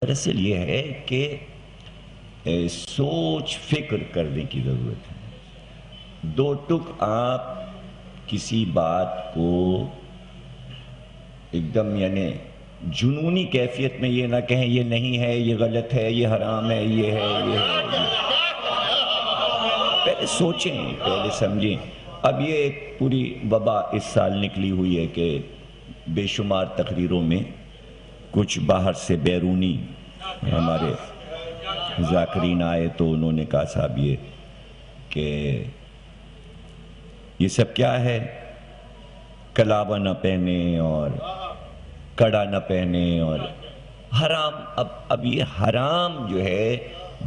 دراصل یہ ہے کہ سوچ فکر کرنے کی ضرورت ہے۔ دو ٹک آپ کسی بات کو ایک دم یعنی جنونی کیفیت میں یہ نہ کہیں یہ نہیں ہے، یہ غلط ہے، یہ حرام ہے، یہ ہے، یہ ہے۔ پہلے سوچیں، پہلے سمجھیں۔ اب یہ ایک پوری وبا اس سال نکلی ہوئی ہے کہ بے شمار تقریروں میں کچھ باہر سے بیرونی ہمارے ذاکرین آئے تو انہوں نے کہا صاحب یہ کہ یہ سب کیا ہے، کلاوہ نہ پہنے اور کڑا نہ پہنے اور حرام۔ اب یہ حرام جو ہے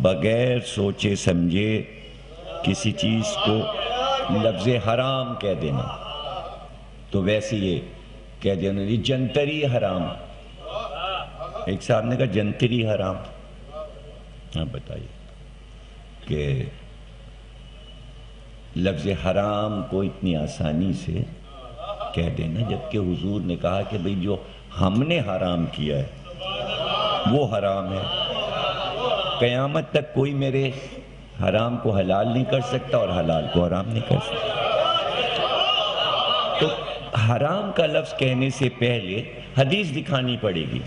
بغیر سوچے سمجھے کسی چیز کو لفظ حرام کہہ دینا، تو ویسے یہ کہہ دینا یہ جنتری حرام۔ ایک صاحب نے کہا جنتری حرام، آپ بتائیے کہ لفظ حرام کو اتنی آسانی سے کہہ دینا، جبکہ حضور نے کہا کہ بھئی جو ہم نے حرام کیا ہے وہ حرام ہے۔ قیامت تک کوئی میرے حرام کو حلال نہیں کر سکتا اور حلال کو حرام نہیں کر سکتا۔ تو حرام کا لفظ کہنے سے پہلے حدیث دکھانی پڑے گی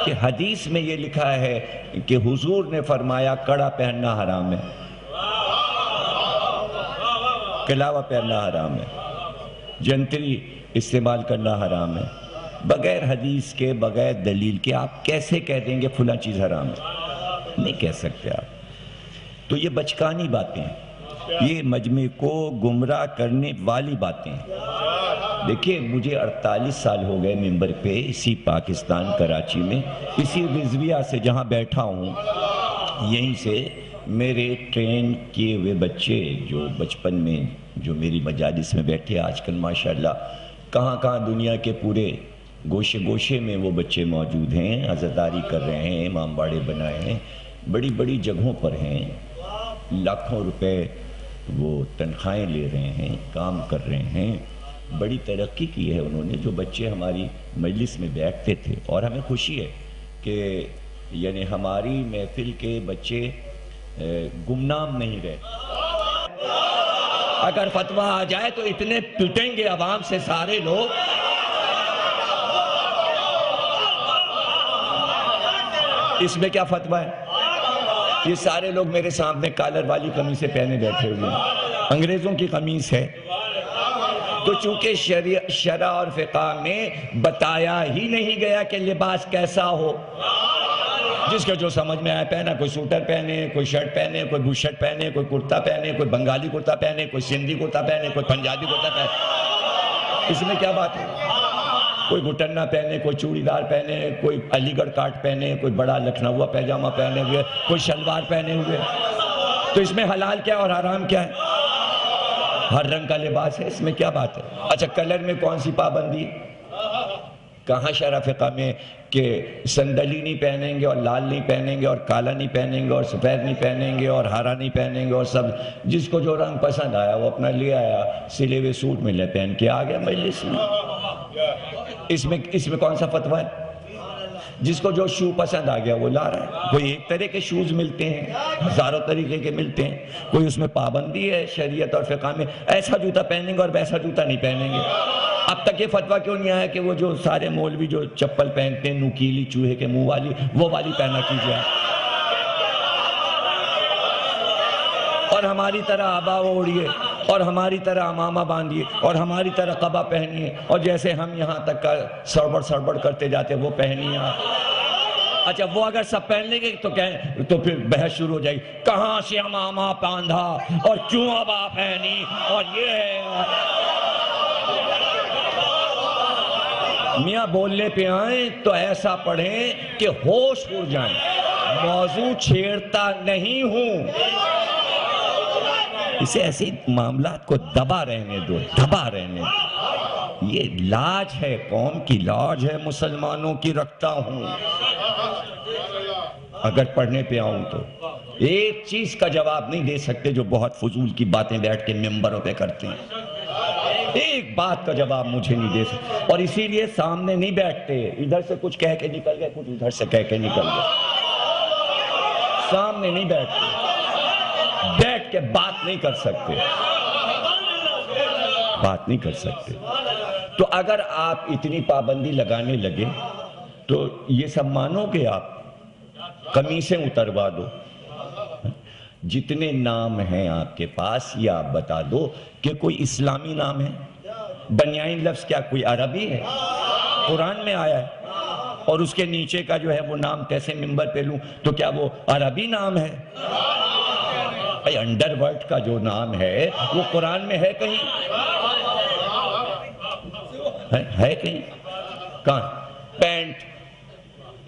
کہ حدیث میں یہ لکھا ہے کہ حضور نے فرمایا کڑا پہننا حرام ہے، کلاوہ پہننا حرام ہے، جنتری استعمال کرنا حرام ہے۔ بغیر حدیث کے، بغیر دلیل کے آپ کیسے کہہ دیں گے فلاں چیز حرام ہے؟ نہیں کہہ سکتے آپ۔ تو یہ بچکانی باتیں ہیں، یہ مجمع کو گمراہ کرنے والی باتیں ہیں۔ دیکھیے مجھے 48 سال ہو گئے ممبر پہ اسی پاکستان کراچی میں، اسی رضویہ سے جہاں بیٹھا ہوں، یہیں سے میرے ٹرین کیے ہوئے بچے جو بچپن میں جو میری مجالس میں بیٹھے، آج کل ماشاءاللہ کہاں کہاں دنیا کے پورے گوشے گوشے میں وہ بچے موجود ہیں، عزاداری کر رہے ہیں، امام باڑے بنائے ہیں، بڑی بڑی جگہوں پر ہیں، لاکھوں روپے وہ تنخواہیں لے رہے ہیں، کام کر رہے ہیں، بڑی ترقی کی ہے انہوں نے۔ جو بچے ہماری مجلس میں بیٹھتے تھے، اور ہمیں خوشی ہے کہ یعنی ہماری محفل کے بچے گمنام نہیں رہے۔ اگر فتویٰ آ جائے تو اتنے پٹیں گے عوام سے سارے لوگ۔ اس میں کیا فتویٰ ہے؟ یہ سارے لوگ میرے سامنے کالر والی قمیصیں پہنے بیٹھے ہوئے ہیں، انگریزوں کی قمیص ہے۔ تو چونکہ شرع اور فقہ میں بتایا ہی نہیں گیا کہ لباس کیسا ہو، جس کے جو سمجھ میں آئے پہنا، کوئی سوٹر پہنے، کوئی شرٹ پہنے، کوئی بوشرٹ پہنے، کوئی کرتا پہنے، کوئی بنگالی کرتا پہنے، کوئی سندھی کرتا پہنے، کوئی پنجابی کرتا پہنے۔ اس میں کیا بات ہے؟ کوئی گھٹن نہ پہنے، کوئی چوڑی دار پہنے، کوئی علی گڑھ کاٹ پہنے، کوئی بڑا لکھنؤ پیجامہ پہنے ہوئے، کوئی شلوار پہنے ہوئے۔ تو اس میں حلال کیا اور حرام کیا ہے؟ ہر رنگ کا لباس ہے، اس میں کیا بات ہے؟ اچھا کلر میں کون سی پابندی؟ کہاں شرع فقہ میں کہ سندلی نہیں پہنیں گے اور لال نہیں پہنیں گے اور کالا نہیں پہنیں گے اور سفید نہیں پہنیں گے اور ہرا نہیں پہنیں گے اور سب جس کو جو رنگ پسند آیا وہ اپنا لے آیا، سلے ہوئے سوٹ میں لے پہن کے آ گیا مجلس میں۔ اس میں کون سا فتویٰ ہے؟ جس کو جو شو پسند آ گیا وہ لا رہا ہے۔ کوئی ایک طرح کے شوز ملتے ہیں، ہزاروں طریقے کے ملتے ہیں، کوئی اس میں پابندی ہے شریعت اور فقہ میں ایسا جوتا پہنیں گے اور ویسا جوتا نہیں پہنیں گے۔ اب تک یہ فتویٰ کیوں نہیں آیا کہ وہ جو سارے مولوی جو چپل پہنتے ہیں نوکیلی چوہے کے منہ والی، وہ والی پہنا کیجیے، اور ہماری طرح عبا اوڑھیے اور ہماری طرح امامہ باندھیے اور ہماری طرح قبا پہنیے، اور جیسے ہم یہاں تک کا سڑبڑ سڑبڑ کرتے جاتے وہ پہنیے۔ اچھا وہ اگر سب پہن لیں گے تو پھر بحث شروع ہو جائے گی، کہاں سے امامہ باندھا اور کیوں عبا پہنی اور یہ ہے۔ میاں بولنے پہ آئیں تو ایسا پڑھیں کہ ہوش اڑ جائیں، موضوع چھیڑتا نہیں ہوں، اسے ایسے معاملات کو دبا رہنے دو، دبا رہنے دو۔ یہ لاج ہے، قوم کی لاج ہے، مسلمانوں کی رکھتا ہوں۔ اگر پڑھنے پہ آؤں تو ایک چیز کا جواب نہیں دے سکتے جو بہت فضول کی باتیں بیٹھ کے ممبروں پہ کرتے ہیں۔ ایک بات کا جواب مجھے نہیں دے سکتے، اور اسی لیے سامنے نہیں بیٹھتے، ادھر سے کچھ کہہ کے نکل گئے، کچھ ادھر سے کہہ کے نکل گئے، سامنے نہیں بیٹھتے، بیٹھ کے بات نہیں کر سکتے، بات نہیں کر سکتے۔ تو اگر آپ اتنی پابندی لگانے لگے تو یہ سب مانو گے آپ؟ قمیصیں اتروا دو، جتنے نام ہیں آپ کے پاس یہ آپ بتا دو کہ کوئی اسلامی نام ہے؟ بنیائن لفظ کیا کوئی عربی ہے؟ قرآن میں آیا ہے، اور اس کے نیچے کا جو ہے وہ نام کیسے ممبر پہ لوں تو کیا وہ عربی نام ہے؟ بھائی انڈر ورلڈ کا جو نام ہے وہ قرآن میں ہے کہیں؟ ہے کہیں؟ کہاں؟ پینٹ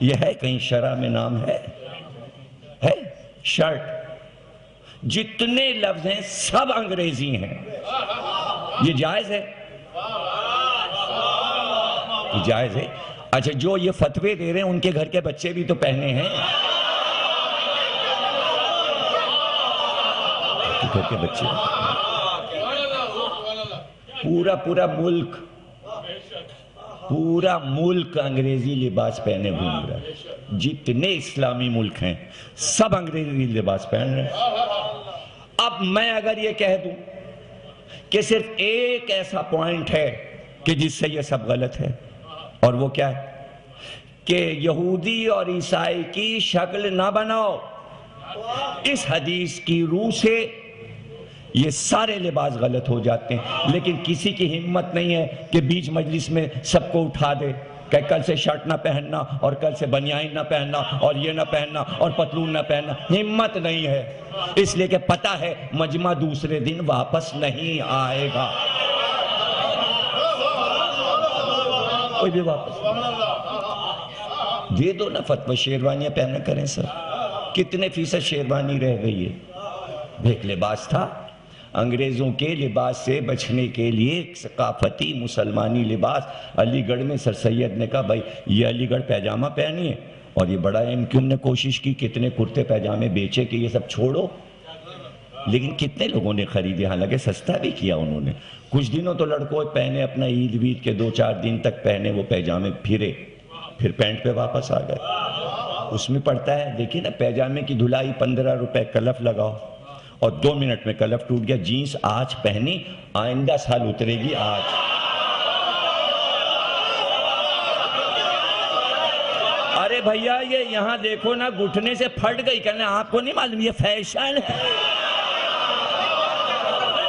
یہ ہے کہیں شرع میں نام ہے؟ شرٹ، جتنے لفظ ہیں سب انگریزی ہیں، یہ جائز ہے؟ یہ جائز ہے؟ اچھا جو یہ فتوے دے رہے ہیں ان کے گھر کے بچے بھی تو پہنے ہیں، گھر کے بچے پورا ملک انگریزی لباس پہنے گھوم رہا ہے، جتنے اسلامی ملک ہیں سب انگریزی لباس پہن رہے ہیں۔ اب میں اگر یہ کہہ دوں کہ صرف ایک ایسا پوائنٹ ہے کہ جس سے یہ سب غلط ہے، اور وہ کیا ہے کہ یہودی اور عیسائی کی شکل نہ بناؤ، اس حدیث کی روح سے یہ سارے لباس غلط ہو جاتے ہیں، لیکن کسی کی ہمت نہیں ہے کہ بیچ مجلس میں سب کو اٹھا دے کہ کل سے شرٹ نہ پہننا اور کل سے بنیائن نہ پہننا اور یہ نہ پہننا اور پتلون نہ پہننا، ہمت نہیں ہے، اس لیے کہ پتہ ہے مجمع دوسرے دن واپس نہیں آئے گا، کوئی بھی واپس دے دو نا فتوی، شیروانیاں پہنا کریں سر، کتنے فیصد شیروانی رہ گئی ہے؟ ایک لباس تھا، انگریزوں کے لباس سے بچنے کے لیے ایک ثقافتی مسلمانی لباس، علی گڑھ میں سر سید نے کہا بھائی یہ علی گڑھ پیجامہ پہنی ہے، اور یہ بڑا MQ نے کوشش کی کتنے کرتے پیجامے بیچے کہ یہ سب چھوڑو، لیکن کتنے لوگوں نے خریدے، حالانکہ سستا بھی کیا انہوں نے، کچھ دنوں تو لڑکوں پہنے اپنا عید وید کے 2-4 دن تک پہنے وہ پیجامے، پھر پینٹ پہ واپس آ گئے۔ اس میں پڑتا ہے دیکھیں نا پیجامے کی دھلائی 15 روپے کلف لگاؤ، اور 2 منٹ میں کلف ٹوٹ گیا، جینس آج پہنی آئندہ سال اترے گی آج۔ ارے بھیا یہ یہاں دیکھو نا گھٹنے سے پھٹ گئی، کہنے آپ کو نہیں معلوم یہ فیشن ہے؟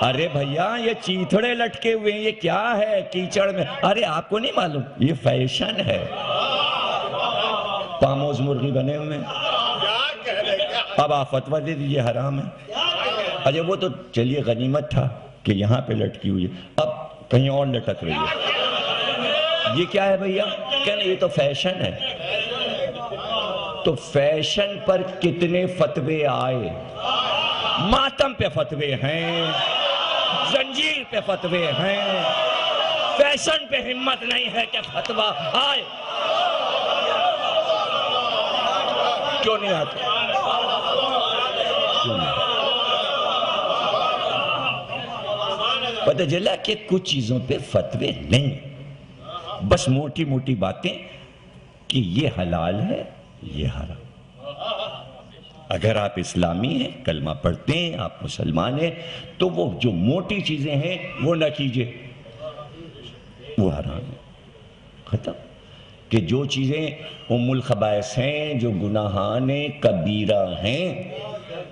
ارے بھیا یہ چیتھڑے لٹکے ہوئے ہیں یہ کیا ہے کیچڑ میں؟ ارے آپ کو نہیں معلوم یہ فیشن ہے، پاموز مرغی بنے ہوئے ہیں، اب آپ فتویٰ دے دیجئے حرام ہے۔ اچھا وہ تو چلیے غنیمت تھا کہ یہاں پہ لٹکی ہوئی ہے، اب کہیں اور لٹک رہی ہے، یہ کیا ہے بھیا؟ کہنے یہ تو فیشن ہے۔ تو فیشن پر کتنے فتوے آئے؟ ماتم پہ فتوے ہیں، زنجیر پہ فتوے ہیں، فیشن پہ ہمت نہیں ہے کہ فتویٰ آئے، کیوں نہیں آتے؟ کیوں نہیں؟ پتہ چلا کہ کچھ چیزوں پہ فتوے نہیں، بس موٹی موٹی باتیں کہ یہ حلال ہے یہ حرام۔ اگر آپ اسلامی ہیں کلمہ پڑھتے ہیں آپ مسلمان ہیں تو وہ جو موٹی چیزیں ہیں وہ نہ کیجئے، وہ حرام ہے، ختم۔ کہ جو چیزیں ام الخبائث ہیں جو گناہان کبیرہ ہیں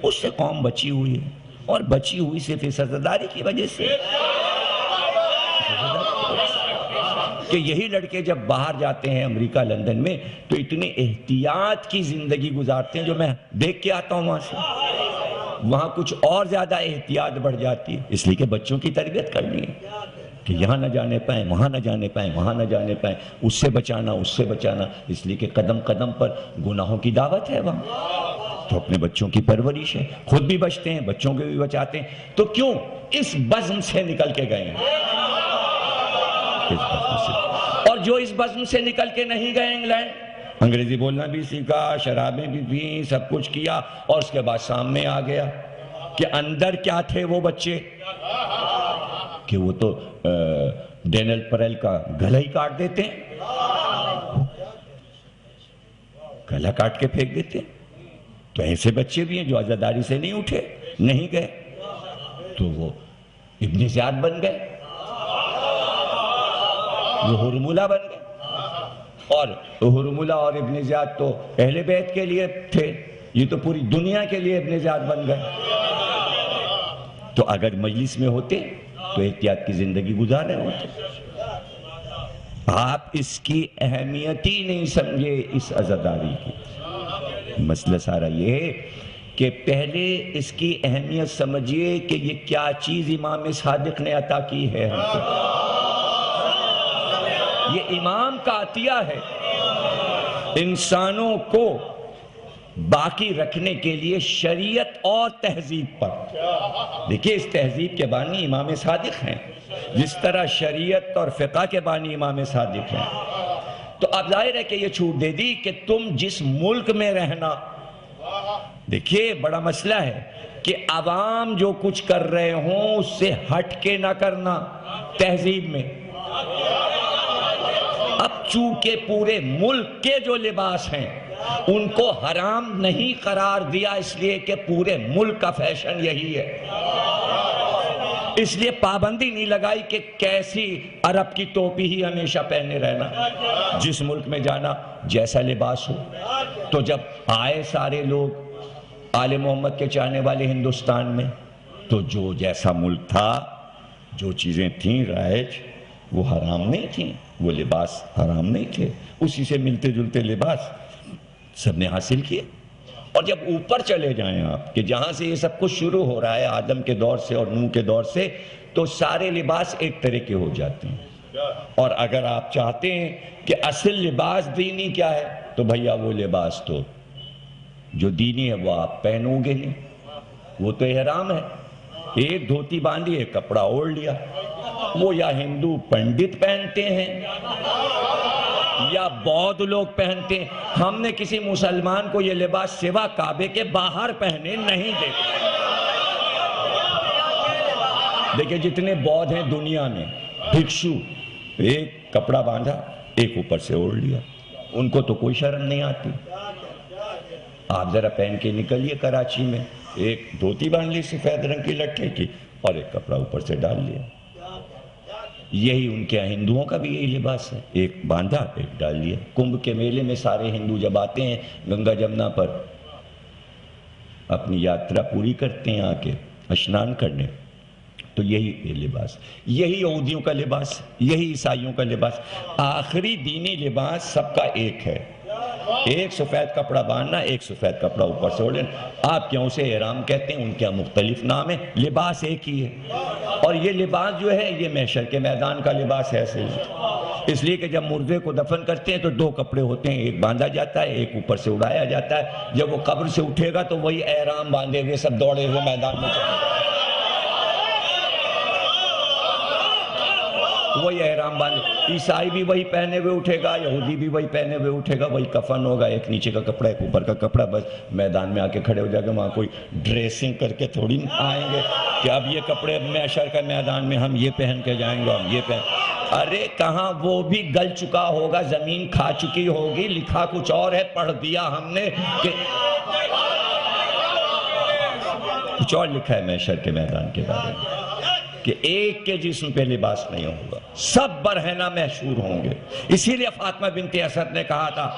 اس سے قوم بچی ہوئی ہے، اور بچی ہوئی صرف اس عزاداری کی وجہ سے کہ یہی لڑکے جب باہر جاتے ہیں امریکہ لندن میں تو اتنی احتیاط کی زندگی گزارتے ہیں، جو میں دیکھ کے آتا ہوں وہاں سے، وہاں کچھ اور زیادہ احتیاط بڑھ جاتی ہے، اس لیے کہ بچوں کی تربیت کرنی ہے کہ یہاں نہ جانے پائیں، وہاں نہ جانے پائیں، وہاں نہ جانے پائیں، اس سے بچانا اس سے بچانا، اس لیے کہ قدم قدم پر گناہوں کی دعوت ہے وہاں، تو اپنے بچوں کی پرورش ہے، خود بھی بچتے ہیں بچوں کو بھی بچاتے ہیں، تو کیوں اس بزم سے نکل کے گئے ہیں، اس بزم سے، اور جو اس بزم سے نکل کے نہیں گئے انگلینڈ، انگریزی بولنا بھی سیکھا، شرابیں بھی پیں، سب کچھ کیا، اور اس کے بعد سامنے آ گیا کہ اندر کیا تھے وہ بچے، کہ وہ تو ڈینل پریل کا گلا ہی کاٹ دیتے ہیں، گلا کاٹ کے پھینک دیتے ہیں۔ تو ایسے بچے بھی ہیں جو عزاداری سے نہیں اٹھے، نہیں گئے، تو وہ ابن زیاد بن گئے، وہ ہرملہ بن گئے، اور ہرملہ اور ابن زیاد تو اہل بیت کے لیے تھے، یہ تو پوری دنیا کے لیے ابن زیاد بن گئے۔ تو اگر مجلس میں ہوتے تو احتیاط کی زندگی گزار رہے ہوتے۔ آپ اس کی اہمیت ہی نہیں سمجھے اس عزاداری کی۔ مسئلہ سارا یہ ہے کہ پہلے اس کی اہمیت سمجھیے کہ یہ کیا چیز امام صادق نے عطا کی ہے ہم کو۔ یہ امام کا عطیہ ہے انسانوں کو باقی رکھنے کے لیے شریعت اور تہذیب پر۔ دیکھیے اس تہذیب کے بانی امام صادق ہیں، جس طرح شریعت اور فقہ کے بانی امام صادق ہیں۔ تو اب ظاہر ہے کہ یہ چھوٹ دے دی کہ تم جس ملک میں رہنا، دیکھیے بڑا مسئلہ ہے کہ عوام جو کچھ کر رہے ہوں اس سے ہٹ کے نہ کرنا تہذیب میں۔ اب چونکہ پورے ملک کے جو لباس ہیں ان کو حرام نہیں قرار دیا، اس لیے کہ پورے ملک کا فیشن یہی ہے، اس لیے پابندی نہیں لگائی کہ کیسی عرب کی ٹوپی ہی ہمیشہ پہنے رہنا، جس ملک میں جانا جیسا لباس ہو۔ تو جب آئے سارے لوگ آل محمد کے چاہنے والے ہندوستان میں، تو جو جیسا ملک تھا، جو چیزیں تھیں رائج، وہ حرام نہیں تھیں، وہ لباس حرام نہیں تھے، اسی سے ملتے جلتے لباس سب نے حاصل کیے۔ اور جب اوپر چلے جائیں آپ کہ جہاں سے یہ سب کچھ شروع ہو رہا ہے آدم کے دور سے اور نوح کے دور سے، تو سارے لباس ایک طرح کے ہو جاتے ہیں۔ اور اگر آپ چاہتے ہیں کہ اصل لباس دینی کیا ہے، تو بھیا وہ لباس تو جو دینی ہے وہ آپ پہنو گے نہیں، وہ تو احرام ہے۔ ایک دھوتی باندھی، ایک کپڑا اوڑھ لیا، وہ یا ہندو پنڈت پہنتے ہیں یا بودھ لوگ پہنتے ہیں۔ ہم نے کسی مسلمان کو یہ لباس سوا کعبے کے باہر پہنے نہیں دیتے۔ دیکھیں جتنے بودھ ہیں دنیا میں، بھکشو، ایک کپڑا باندھا، ایک اوپر سے اوڑھ لیا، ان کو تو کوئی شرم نہیں آتی۔ آپ ذرا پہن کے نکلیے کراچی میں، ایک دھوتی باندھ لی سفید رنگ کی لٹھے کی اور ایک کپڑا اوپر سے ڈال لیا۔ یہی ان کے ہندوؤں کا بھی یہی لباس ہے، ایک باندھا ایک ڈال لیا۔ کمبھ کے میلے میں سارے ہندو جب آتے ہیں گنگا جمنا پر اپنی یاترا پوری کرتے ہیں آ کے اشنان کرنے، تو یہی لباس، یہی یہودیوں کا لباس، یہی عیسائیوں کا لباس۔ آخری دینی لباس سب کا ایک ہے، ایک سفید کپڑا باندھنا، ایک سفید کپڑا اوپر سے اوڑھنا۔ آپ کیا اسے احرام کہتے ہیں، ان کے مختلف نام ہیں، لباس ایک ہی ہے۔ اور یہ لباس جو ہے یہ محشر کے میدان کا لباس ہے صحیح، اس لیے کہ جب مردے کو دفن کرتے ہیں تو دو کپڑے ہوتے ہیں، ایک باندھا جاتا ہے، ایک اوپر سے اڑایا جاتا ہے۔ جب وہ قبر سے اٹھے گا تو وہی احرام باندھے ہوئے سب دوڑے ہوئے میدان میں چلے گا، وہی احرام باندھے۔ عیسائی بھی وہی پہنے ہوئے اٹھے گا، یہودی بھی وہی پہنے ہوئے اٹھے گا، وہی کفن ہوگا، ایک نیچے کا کپڑا ایک اوپر کا کپڑا، بس میدان میں آ کے کھڑے ہو جائے گا۔ وہاں کوئی ڈریسنگ کر کے تھوڑی آئیں گے کہ اب یہ کپڑے محشر کا میدان میں ہم یہ پہن کے جائیں گے، ہم یہ پہن، ارے کہاں، وہ بھی گل چکا ہوگا، زمین کھا چکی ہوگی، لکھا کچھ اور ہے، پڑھ دیا ہم نے کہ کچھ اور لکھا ہے محشر کے میدان کے بارے میں، کہ ایک کے جسم پہ لباس نہیں ہوگا، سب برہنہ محشور ہوں گے۔ اسی لیے فاطمہ بنت اسد نے کہا تھا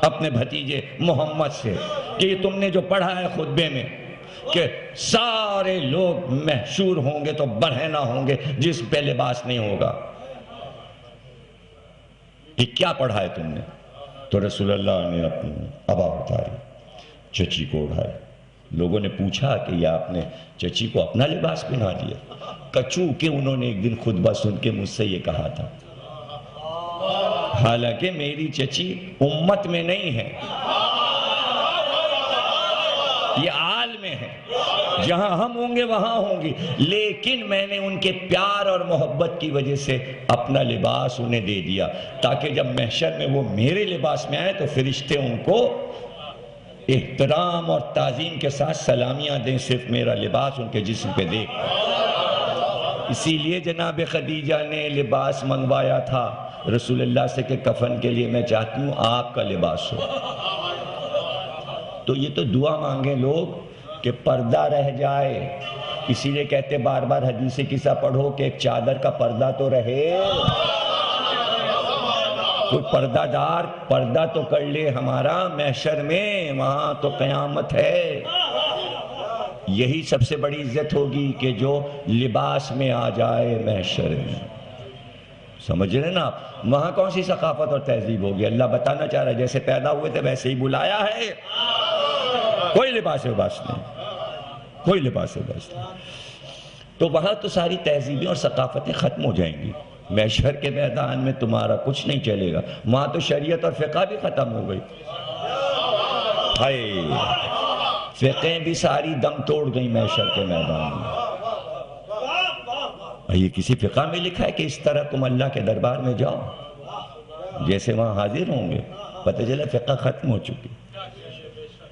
اپنے بھتیجے محمد سے کہ یہ تم نے جو پڑھا ہے خطبے میں کہ سارے لوگ محشور ہوں گے تو برہنہ ہوں گے، جسم پہ لباس نہیں ہوگا، یہ کیا پڑھا ہے تم نے؟ تو رسول اللہ نے اپنی ابا اتاری، چچی کو اڑھائے۔ لوگوں نے پوچھا کہ یہ آپ نے چچی کو اپنا لباس پہنا دیا؟ کچو کہ انہوں نے ایک دن خطبہ سن کے مجھ سے یہ کہا تھا، حالانکہ میری چچی امت میں نہیں ہے، یہ آل میں ہے، جہاں ہم ہوں گے وہاں ہوں گی، لیکن میں نے ان کے پیار اور محبت کی وجہ سے اپنا لباس انہیں دے دیا تاکہ جب محشر میں وہ میرے لباس میں آئے تو فرشتے ان کو احترام اور تعظیم کے ساتھ سلامیاں دیں، صرف میرا لباس ان کے جسم پہ دیکھ۔ اسی لیے جناب خدیجہ نے لباس منگوایا تھا رسول اللہ سے کہ کفن کے لیے میں چاہتی ہوں آپ کا لباس ہو. تو یہ تو دعا مانگے لوگ کہ پردہ رہ جائے. اسی لیے کہتے بار بار حدیث قصہ پڑھو کہ ایک چادر کا پردہ تو رہے. کوئی پردہ دار پردہ تو کر لے ہمارا محشر میں، وہاں تو قیامت ہے. یہی سب سے بڑی عزت ہوگی کہ جو لباس میں آ جائے محشر میں. سمجھ رہے نا آپ؟ وہاں کون سی ثقافت اور تہذیب ہوگی؟ اللہ بتانا چاہ رہا ہے جیسے پیدا ہوئے تھے ویسے ہی بلایا ہے. کوئی لباس نہیں، کوئی لباس نہیں. تو وہاں تو ساری تہذیبیں اور ثقافتیں ختم ہو جائیں گی. محشر کے میدان میں تمہارا کچھ نہیں چلے گا. وہاں تو شریعت اور فقہ بھی ختم ہو گئی. ہائے، فقہیں بھی ساری دم توڑ گئی محشر کے میدان میں. یہ کسی فقہ میں لکھا ہے کہ اس طرح تم اللہ کے دربار میں جاؤ جیسے وہاں حاضر ہوں گے؟ پتہ چلا فقہ ختم ہو چکی.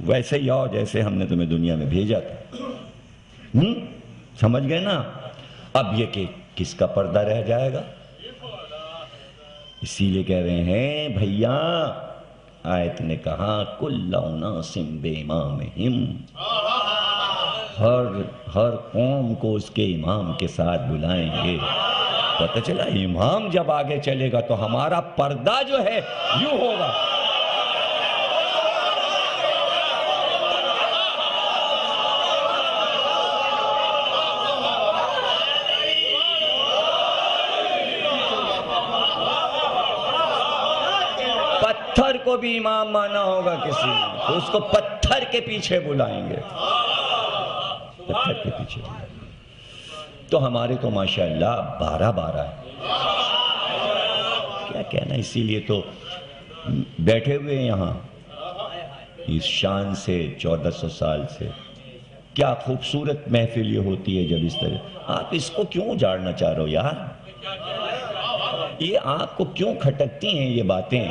ویسے ہی آؤ جیسے ہم نے تمہیں دنیا میں بھیجا تھا. سمجھ گئے نا؟ اب یہ کہ کس کا پردہ رہ جائے گا؟ اسی لیے کہہ رہے ہیں بھیا، آیت نے کہا کُلُّ أُنَاسٍ بِإِمَامِهِمْ، ہر قوم کو اس کے امام کے ساتھ بلائیں گے. پتہ چلا امام جب آگے چلے گا تو ہمارا پردہ جو ہے یوں ہوگا. پتھر کو بھی امام مانا ہوگا کسی نے تو اس کو پتھر کے پیچھے بلائیں گے. پتھر کے پیچھے بلائیں گے. تو ہمارے تو ماشاءاللہ 12 ہے. کیا کہنا. اسی لیے تو بیٹھے ہوئے یہاں اس شان سے 1400 سال سے. کیا خوبصورت محفل یہ ہوتی ہے جب اس طرح. آپ اس کو کیوں اجاڑنا چاہ رہے ہو یار؟ یہ آپ کو کیوں کھٹکتی ہیں یہ باتیں؟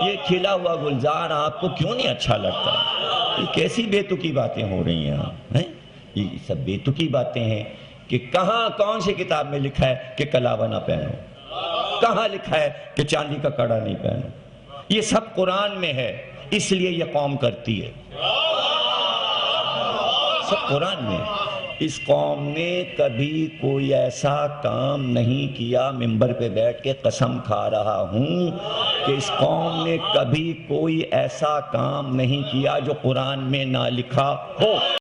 یہ کھلا ہوا گلزار آپ کو کیوں نہیں اچھا لگتا؟ یہ کیسی بے تکی باتیں ہو رہی ہیں؟ یہ سب بے تکی باتیں ہیں. کہ کہاں کون سی کتاب میں لکھا ہے کہ کلاوہ نہ پہنو؟ کہاں لکھا ہے کہ چاندی کا کڑا نہیں پہنو؟ یہ سب قرآن میں ہے. اس لیے یہ قوم کرتی ہے. سب قرآن میں. اس قوم نے کبھی کوئی ایسا کام نہیں کیا، منبر پہ بیٹھ کے قسم کھا رہا ہوں کہ اس قوم نے کبھی کوئی ایسا کام نہیں کیا جو قرآن میں نہ لکھا ہو.